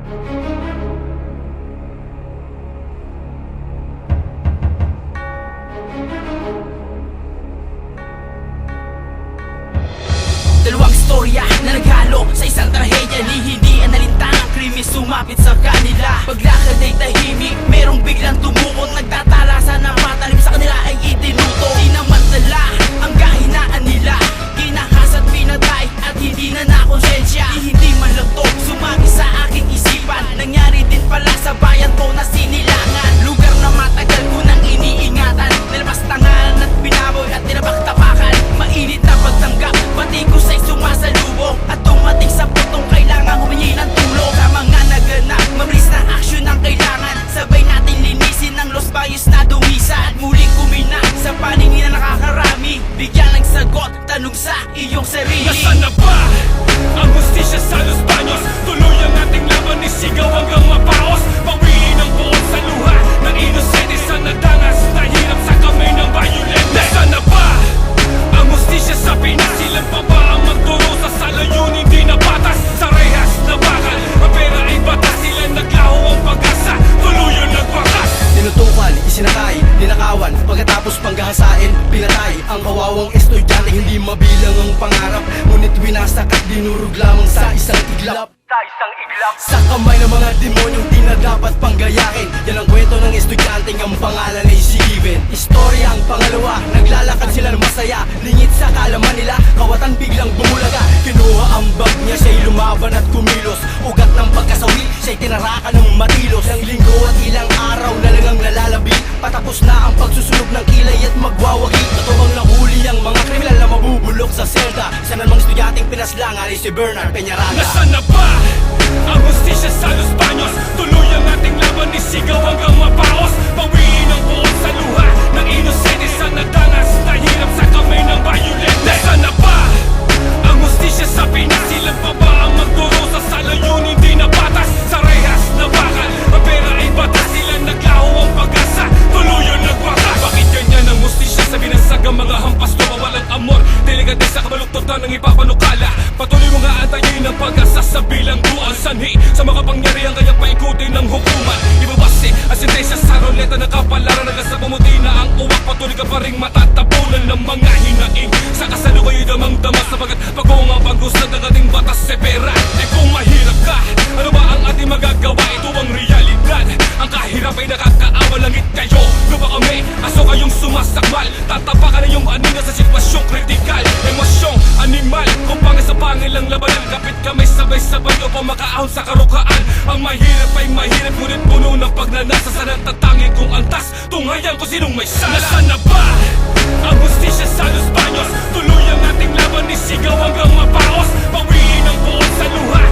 Dalawang istorya na naghalo sa isang trahedya, ni hindi analintang krimis sumapit sa kanila. Paglakad ay tahimik, merong biglang tumukot, nagtatalasan ng patalim sa kanila ay itinuto. Di naman dala ang kahinaan nila, ginahas at pinatay at hindi na nakonsensya. Di hindi man lang to sumagi sa aking isipan, nangyari din pala sa bayan ko na sinilangan. Lugar na matagal ko nang iniingatan, nilabas tangalan at binaboy at tinabak-tapakan. Mainit na pagtanggap, pati ko sa'y sumasalubong, at dumating sa putong kailangan humingi ng tulong. Sa mga naganap, mabilis na aksyon ang kailangan, sabay natin linisin ang Los Baños na dumisa. At muling kumina sa paningin na nakakarami, bigyan ng sagot, tanong sa iyong sarili. Nasaan na ba ang hustisya sa Los Baños? Tuloy ang ating laban, isigaw hanggang mapaos. Pawiin ang buong sa luha ng inosente sa nadangas, nahirap sa kamay ng violent. Nasaan na ba ang hustisya sa Pinas? Ilan pa ba ang magturo sa salayunin di na batas? Sa rehas na bakal, ang pera ay batas. Sila naglaho ang pag-asa, tuloy ang nagwakas. Tinutukan, isinakay, ninakawan, pagkatapos panggahasain, pinatay ang kawawang estudyante. Hindi mabilang ang pangarap, ngunit winasak at dinurog lamang sa isang iglap. Sa kamay ng mga demonyong di na dapat panggayahin. Yan ang kwento ng estudyante, ang pangalan ay si Given. Istorya ang pangalawa, naglalakad sila ng masaya, lingit sa kalaman nila, kawatan biglang bumulaga. Kinuha ang bag niya, siya'y lumaban at kumilos. Ugat ng pagkasawi, siya'y tinarakan ng matilos. Ilang linggo at ilang araw na lang ang nalalabi, patapos na ang pagsusunog ng kilay at magwawagi. Totoo nahuli ang mga kriminal na mabubulok sa selda. Isa namang estudyanteng pinaslangan ay si Bernard Peñaranda. Nasaan na ba ang hustisya sa Los Baños? Tuloy ang ating laban, isigaw hanggang mapaos. Pawiin ang buong sa luha ng inosente sa nadangas, nahirap sa kamay ng violent. Nasaan na ba ang hustisya sa Pinas? Ilan pa ba ang magturo sa salayunin di na batas? Sa rehas na bakal, ang pera ay batas. Sila naglaho ang pag-asa, tuloy ang nagwakas. Bakit ganyan ang hustisya sa binasagang mga hampas? Walang amor, delegate sa kabaluktutan ng ipapanukala. Patuloy mo nga antayin ang pag-asa sa bilangguan. Sanhi sa mga pangyarihan kaya paikutin ng hukuman. Ibabase ang sintensya sa roleta na kapalaran. Hanggang sa pumuti na ang uwak, patuloy ka pa rin matatapunan ng mga hinaing. Sa kasalukuy damang-dama sapagat pagkong ang pag-usad ng ating batas sa pera. E kung mahirap ka, ano ba ang ating magagawa? Ito ang realidad, ang kahirap ay nakakaawa. Langit kayo, lupa kami, aso kayong sumasakmal. Tatapakan na yung anina sa sitwasyong kritikal. Emosyong animal, kung pangil sa pangil ang labanan. Kapit kamay sabay-sabay upang makaahon sa karukaan. Ang mahirap ay mahirap, ngunit puno ng pagnanasa. Sa natatangin kong antas, tunghayan ko sinong may sala. Nasaan na ba ang hustisya sa Los Baños? Tuloy ang ating laban, isigaw hanggang mapaos. Pawiin ang buong sa luha